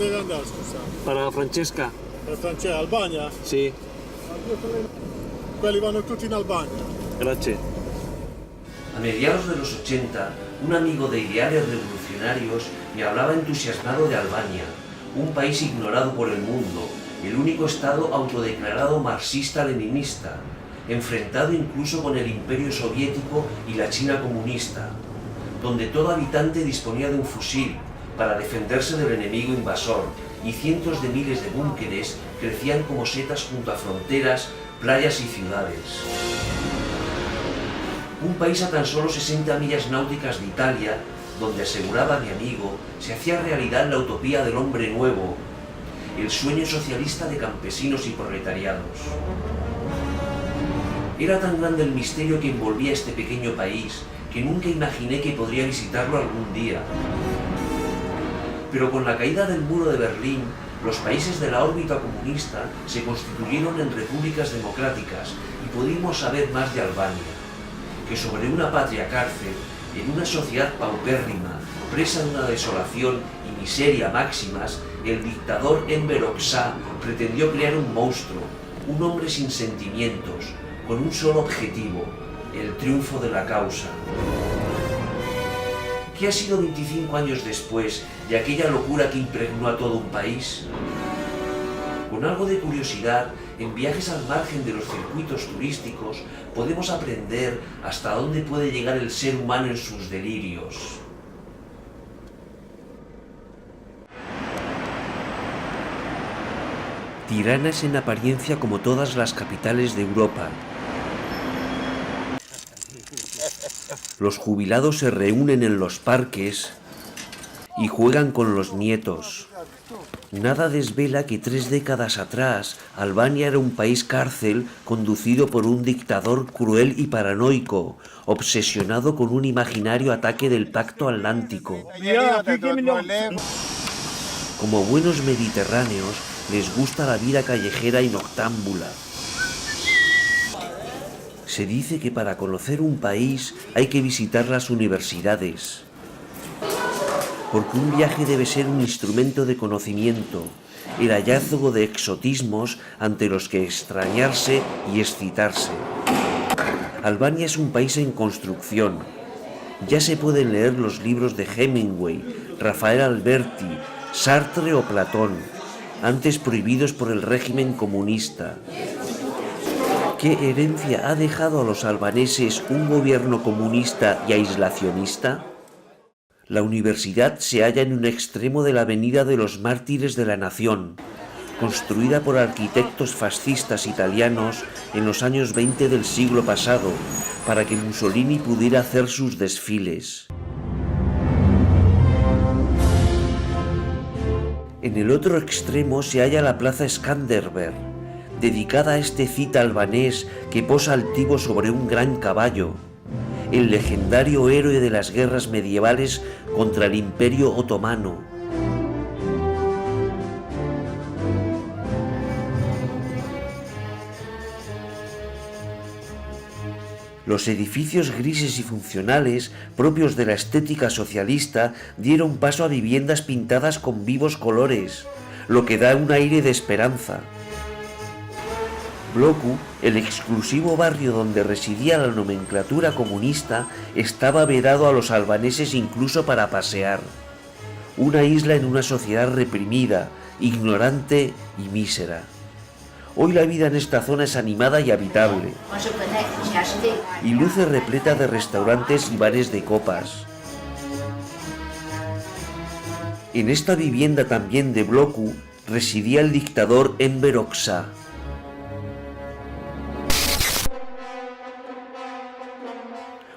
dove devi andare, scusa? Para Francesca. Per Francia, Albania? Sí, Quelli vanno tutti in Albania. gracias. A mediados de los 80, un amigo de ideales revolucionarios me hablaba entusiasmado de Albania, un país ignorado por el mundo, el único estado autodeclarado marxista-leninista, enfrentado incluso con el Imperio Soviético y la China comunista, donde todo habitante disponía de un fusil para defenderse del enemigo invasor y cientos de miles de búnkeres crecían como setas junto a fronteras, playas y ciudades. Un país a tan solo 60 millas náuticas de Italia, donde aseguraba mi amigo, se hacía realidad la utopía del hombre nuevo, el sueño socialista de campesinos y proletariados. Era tan grande el misterio que envolvía este pequeño país que nunca imaginé que podría visitarlo algún día. Pero con la caída del muro de Berlín, los países de la órbita comunista se constituyeron en repúblicas democráticas y pudimos saber más de Albania, que sobre una patria cárcel, en una sociedad paupérrima, presa de una desolación y miseria máximas, el dictador Enver Hoxha pretendió crear un monstruo, un hombre sin sentimientos, con un solo objetivo, el triunfo de la causa. ¿Qué ha sido 25 años después de aquella locura que impregnó a todo un país? Con algo de curiosidad, en viajes al margen de los circuitos turísticos, podemos aprender hasta dónde puede llegar el ser humano en sus delirios. Tirana es en apariencia como todas las capitales de Europa. Los jubilados se reúnen en los parques y juegan con los nietos. Nada desvela que 3 décadas atrás Albania era un país cárcel conducido por un dictador cruel y paranoico, obsesionado con un imaginario ataque del Pacto Atlántico. Como buenos mediterráneos, les gusta la vida callejera y noctámbula. Se dice que para conocer un país hay que visitar las universidades, porque un viaje debe ser un instrumento de conocimiento, el hallazgo de exotismos ante los que extrañarse y excitarse. Albania es un país en construcción. Ya se pueden leer los libros de Hemingway, Rafael Alberti, Sartre o Platón, antes prohibidos por el régimen comunista. ¿Qué herencia ha dejado a los albaneses un gobierno comunista y aislacionista? La universidad se halla en un extremo de la Avenida de los Mártires de la Nación, construida por arquitectos fascistas italianos en los años 20 del siglo pasado, para que Mussolini pudiera hacer sus desfiles. En el otro extremo se halla la Plaza Skanderbeg, dedicada a este cita albanés que posa altivo sobre un gran caballo, el legendario héroe de las guerras medievales contra el Imperio Otomano. Los edificios grises y funcionales, propios de la estética socialista, dieron paso a viviendas pintadas con vivos colores, lo que da un aire de esperanza. Bloku, el exclusivo barrio donde residía la nomenclatura comunista, estaba vedado a los albaneses incluso para pasear. Una isla en una sociedad reprimida, ignorante y mísera. Hoy la vida en esta zona es animada y habitable, y luce repleta de restaurantes y bares de copas. En esta vivienda también de Bloku residía el dictador Enver Hoxha.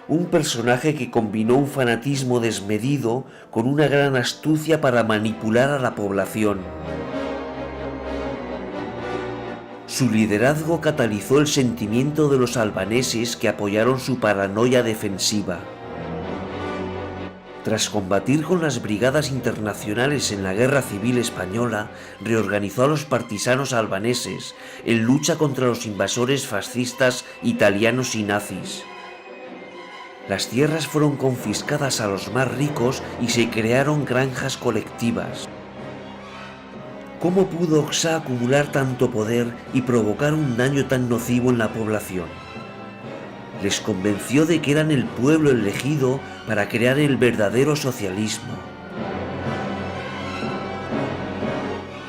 Un personaje que combinó un fanatismo desmedido con una gran astucia para manipular a la población. Su liderazgo catalizó el sentimiento de los albaneses que apoyaron su paranoia defensiva. Tras combatir con las brigadas internacionales en la Guerra Civil Española, reorganizó a los partisanos albaneses en lucha contra los invasores fascistas italianos y nazis. Las tierras fueron confiscadas a los más ricos y se crearon granjas colectivas. ¿Cómo pudo Oksá acumular tanto poder y provocar un daño tan nocivo en la población? Les convenció de que eran el pueblo elegido para crear el verdadero socialismo.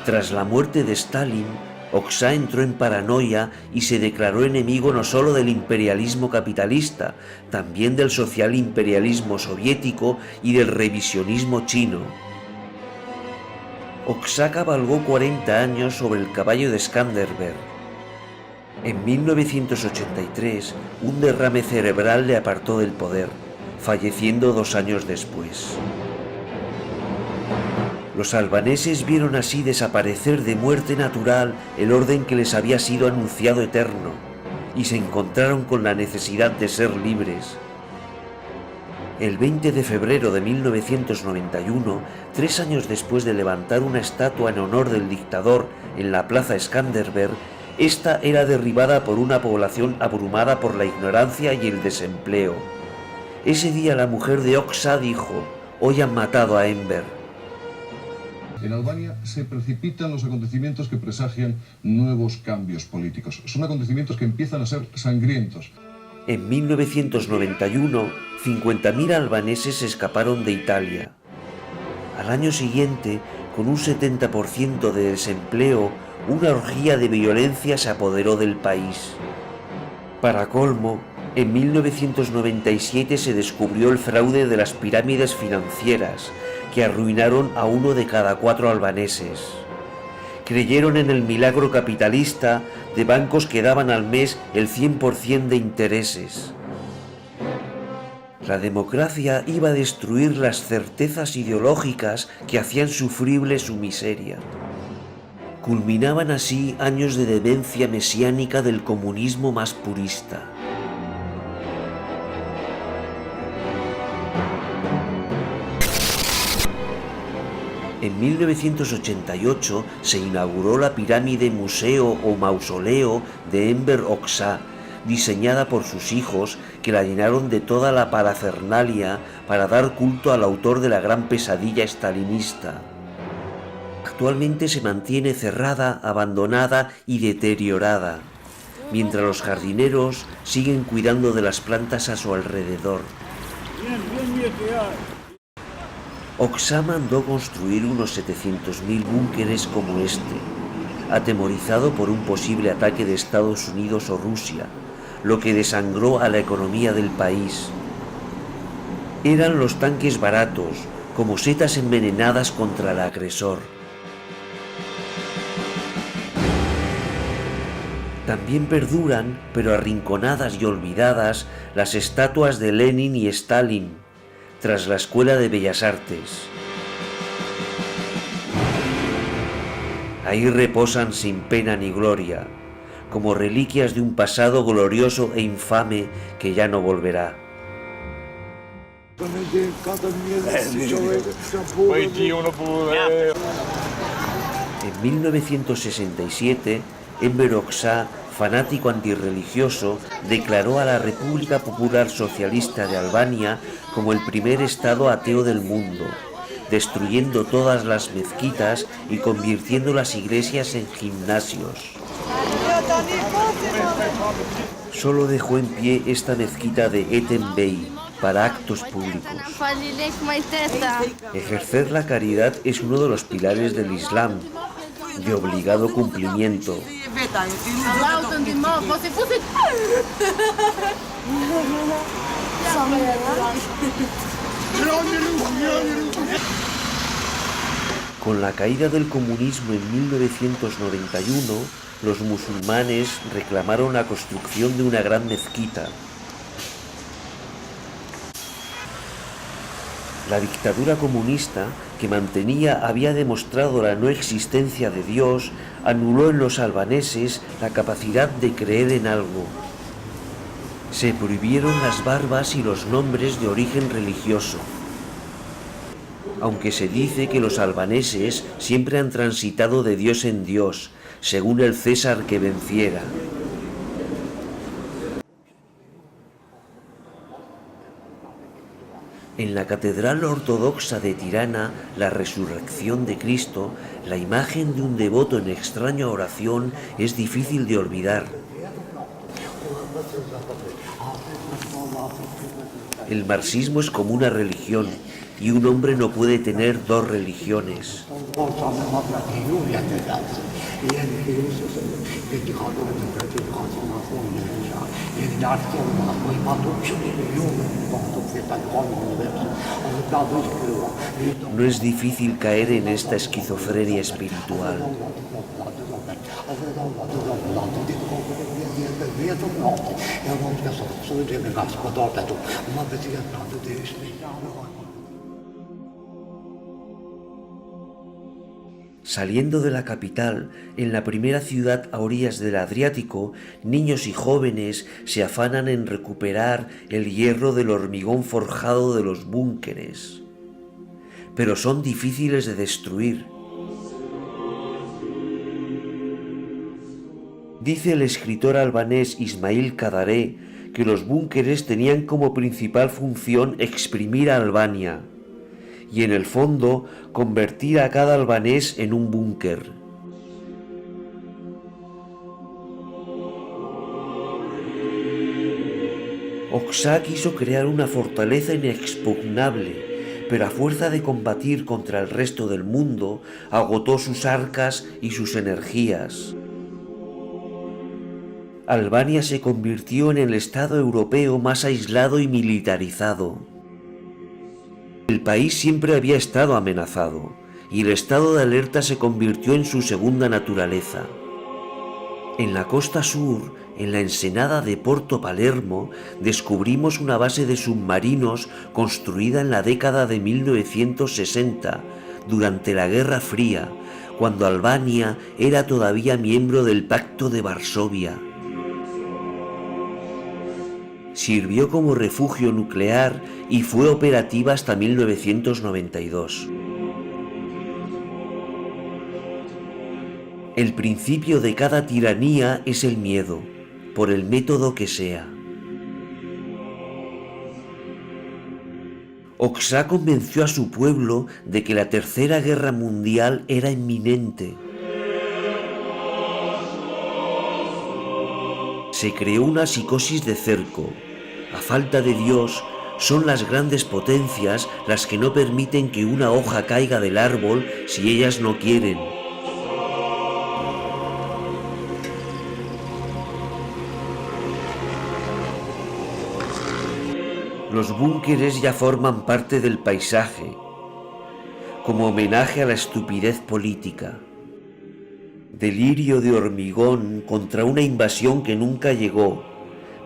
Tras la muerte de Stalin, Oksá entró en paranoia y se declaró enemigo no solo del imperialismo capitalista, también del social imperialismo soviético y del revisionismo chino. Oksá cabalgó 40 años sobre el caballo de Skanderbeg. En 1983, un derrame cerebral le apartó del poder, falleciendo 2 años después. Los albaneses vieron así desaparecer de muerte natural el orden que les había sido anunciado eterno, y se encontraron con la necesidad de ser libres. El 20 de febrero de 1991, 3 años después de levantar una estatua en honor del dictador en la plaza Skanderbeg, esta era derribada por una población abrumada por la ignorancia y el desempleo. Ese día la mujer de Oksá dijo: «Hoy han matado a Enver». En Albania se precipitan los acontecimientos que presagian nuevos cambios políticos. Son acontecimientos que empiezan a ser sangrientos. En 1991, 50.000 albaneses escaparon de Italia. Al año siguiente, con un 70% de desempleo, una orgía de violencia se apoderó del país. Para colmo, en 1997 se descubrió el fraude de las pirámides financieras, que arruinaron a 1 de cada 4 albaneses. Creyeron en el milagro capitalista de bancos que daban al mes el 100% de intereses. La democracia iba a destruir las certezas ideológicas que hacían sufrible su miseria. Culminaban así años de demencia mesiánica del comunismo más purista. En 1988 se inauguró la pirámide museo o mausoleo de Enver Oksá, diseñada por sus hijos, que la llenaron de toda la parafernalia para dar culto al autor de la gran pesadilla stalinista. Actualmente se mantiene cerrada, abandonada y deteriorada, mientras los jardineros siguen cuidando de las plantas a su alrededor. Oksá mandó construir unos 700.000 búnkeres como este, atemorizado por un posible ataque de Estados Unidos o Rusia, lo que desangró a la economía del país. Eran los tanques baratos, como setas envenenadas contra el agresor. También perduran, pero arrinconadas y olvidadas, las estatuas de Lenin y Stalin, tras la Escuela de Bellas Artes. Ahí reposan sin pena ni gloria, como reliquias de un pasado glorioso e infame que ya no volverá. En 1967, Enver Oksá, fanático antirreligioso, declaró a la República Popular Socialista de Albania como el primer estado ateo del mundo, destruyendo todas las mezquitas y convirtiendo las iglesias en gimnasios. Solo dejó en pie esta mezquita de Etem Bey para actos públicos. Ejercer la caridad es uno de los pilares del Islam, de obligado cumplimiento. Con la caída del comunismo en 1991, los musulmanes reclamaron la construcción de una gran mezquita. La dictadura comunista, que había demostrado la no existencia de Dios, anuló en los albaneses la capacidad de creer en algo. Se prohibieron las barbas y los nombres de origen religioso. Aunque se dice que los albaneses siempre han transitado de Dios en Dios, según el César que venciera. En la Catedral Ortodoxa de Tirana, la Resurrección de Cristo, la imagen de un devoto en extraña oración es difícil de olvidar. El marxismo es como una religión, y un hombre no puede tener dos religiones. No es difícil caer en esta esquizofrenia espiritual. Saliendo de la capital, en la primera ciudad a orillas del Adriático, niños y jóvenes se afanan en recuperar el hierro del hormigón forjado de los búnkeres. Pero son difíciles de destruir. Dice el escritor albanés Ismail Kadaré que los búnkeres tenían como principal función exprimir a Albania y en el fondo convertir a cada albanés en un búnker. Oksá quiso crear una fortaleza inexpugnable, pero a fuerza de combatir contra el resto del mundo, agotó sus arcas y sus energías. Albania se convirtió en el estado europeo más aislado y militarizado. El país siempre había estado amenazado, y el estado de alerta se convirtió en su segunda naturaleza. En la costa sur, en la ensenada de Porto Palermo, descubrimos una base de submarinos construida en la década de 1960, durante la Guerra Fría, cuando Albania era todavía miembro del Pacto de Varsovia. Sirvió como refugio nuclear y fue operativa hasta 1992. El principio de cada tiranía es el miedo, por el método que sea. Oksá convenció a su pueblo de que la Tercera Guerra Mundial era inminente. Se creó una psicosis de cerco. A falta de Dios, son las grandes potencias las que no permiten que una hoja caiga del árbol si ellas no quieren. Los búnkeres ya forman parte del paisaje, como homenaje a la estupidez política. Delirio de hormigón contra una invasión que nunca llegó,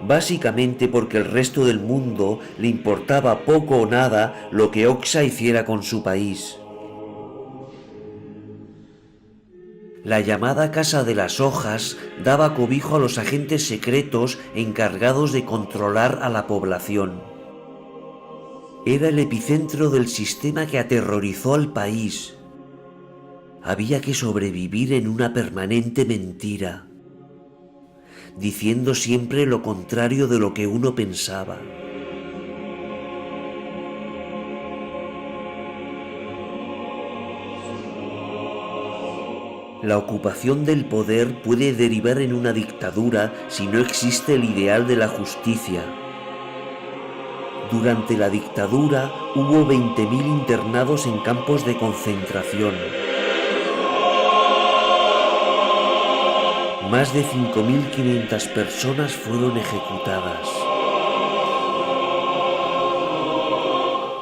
básicamente porque el resto del mundo le importaba poco o nada lo que Oksá hiciera con su país. La llamada Casa de las Hojas daba cobijo a los agentes secretos encargados de controlar a la población. Era el epicentro del sistema que aterrorizó al país. Había que sobrevivir en una permanente mentira, diciendo siempre lo contrario de lo que uno pensaba. La ocupación del poder puede derivar en una dictadura si no existe el ideal de la justicia. Durante la dictadura hubo 20.000 internados en campos de concentración. Más de 5.500 personas fueron ejecutadas.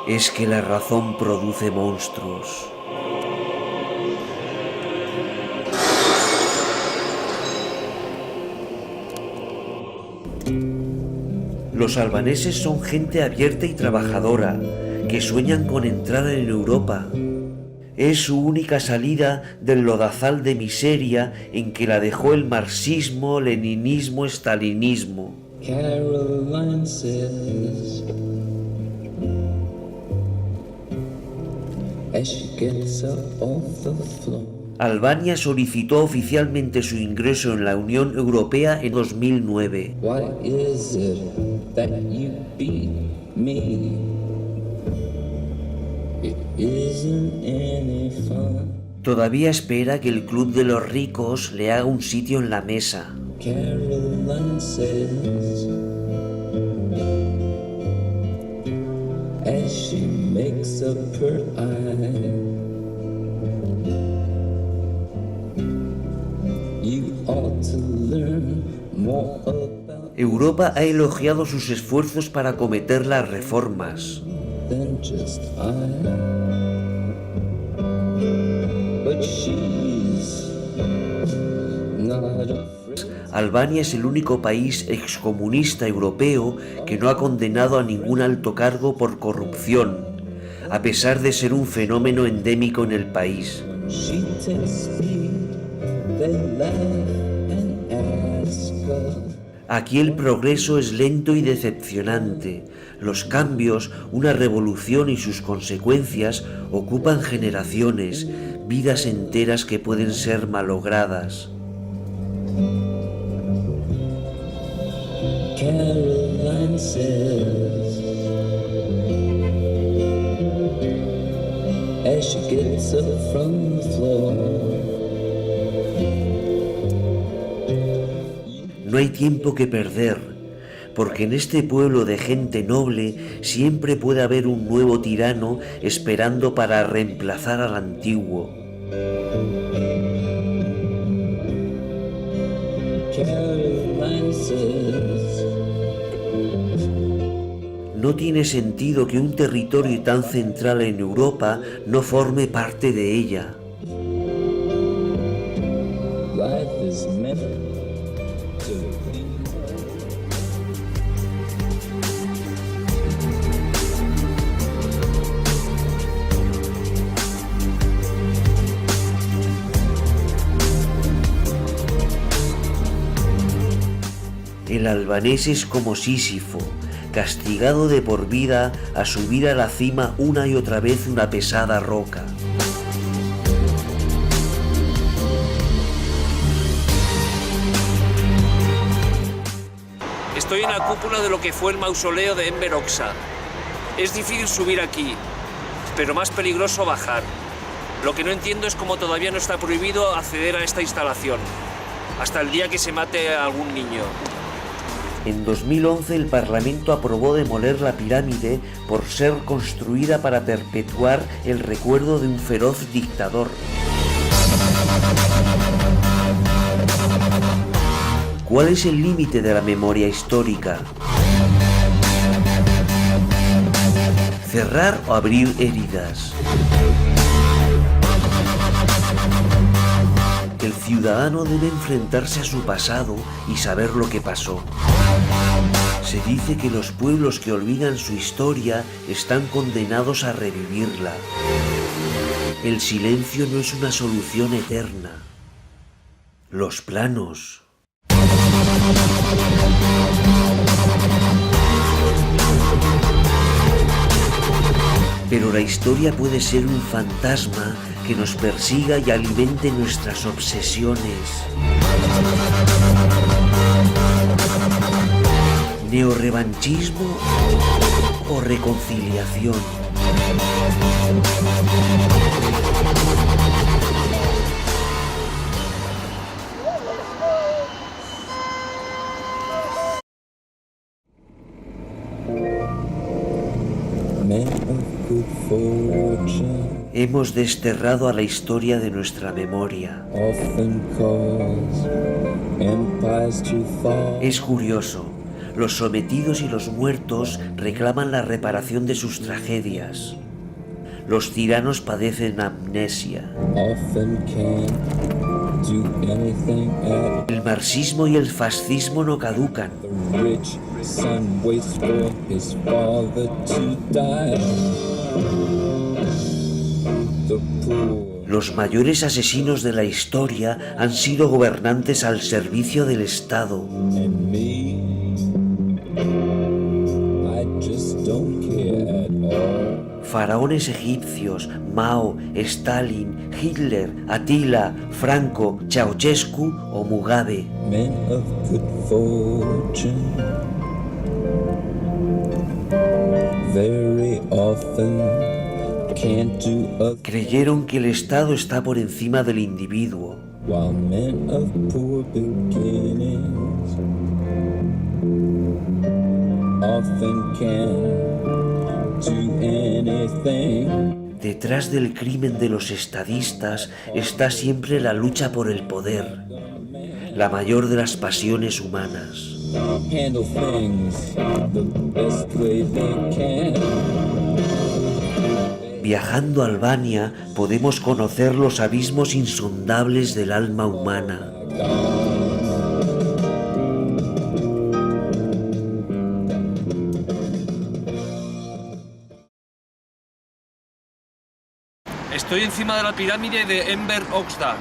Es que la razón produce monstruos. Los albaneses son gente abierta y trabajadora, que sueñan con entrar en Europa. Es su única salida del lodazal de miseria en que la dejó el marxismo, leninismo, estalinismo. Caroline says, as she gets up off the floor. Albania solicitó oficialmente su ingreso en la Unión Europea en 2009. Why is it that you beat me? isn't any fun. Todavía espera que el club de los ricos le haga un sitio en la mesa. Caroline says, as she makes up her eye, you ought to learn more about Europa ha elogiado sus esfuerzos para acometer las reformas. than just I. But she's not afraid. Albania es el único país excomunista europeo que no ha condenado a ningún alto cargo por corrupción, a pesar de ser un fenómeno endémico en el país. She takes speed, they laugh and ask her. Aquí el progreso es lento y decepcionante. Los cambios, una revolución y sus consecuencias ocupan generaciones, vidas enteras que pueden ser malogradas. Caroline says, as she gets up from the floor. No hay tiempo que perder, porque en este pueblo de gente noble siempre puede haber un nuevo tirano esperando para reemplazar al antiguo. Caroline says, No tiene sentido que un territorio tan central en Europa no forme parte de ella. life is meant to be. El albanés es como Sísifo, castigado de por vida a subir a la cima una y otra vez una pesada roca. Estoy en la cúpula de lo que fue el mausoleo de Enver Hoxha. Es difícil subir aquí, pero más peligroso bajar. Lo que no entiendo es cómo todavía no está prohibido acceder a esta instalación, hasta el día que se mate a algún niño. En 2011 el Parlamento aprobó demoler la pirámide por ser construida para perpetuar el recuerdo de un feroz dictador. ¿Cuál es el límite de la memoria histórica? ¿Cerrar o abrir heridas? El ciudadano debe enfrentarse a su pasado y saber lo que pasó. Se dice que los pueblos que olvidan su historia están condenados a revivirla. El silencio no es una solución eterna. Los planos. Pero la historia puede ser un fantasma que nos persiga y alimente nuestras obsesiones. ¿Neorrevanchismo o reconciliación? Men of good fortune Hemos desterrado a la historia de nuestra memoria. often cause empires to fall. Es curioso, los sometidos y los muertos reclaman la reparación de sus tragedias. Los tiranos padecen amnesia. Often can't do anything at El marxismo y el fascismo no caducan. the rich son waits for his father to die. The poor Los mayores asesinos de la historia han sido gobernantes al servicio del Estado. and me, I just don't care at all. Faraones egipcios, Mao, Stalin, Hitler, Atila, Franco, Ceausescu o Mugabe. Men of good fortune very often can't do a Creyeron que el Estado está por encima del individuo. while men of poor beginnings often can't do anything. Detrás del crimen de los estadistas está siempre la lucha por el poder, la mayor de las pasiones humanas. Handle things the best way they can. Viajando a Albania podemos conocer los abismos insondables del alma humana. Estoy encima de la pirámide de Enver Hoxha.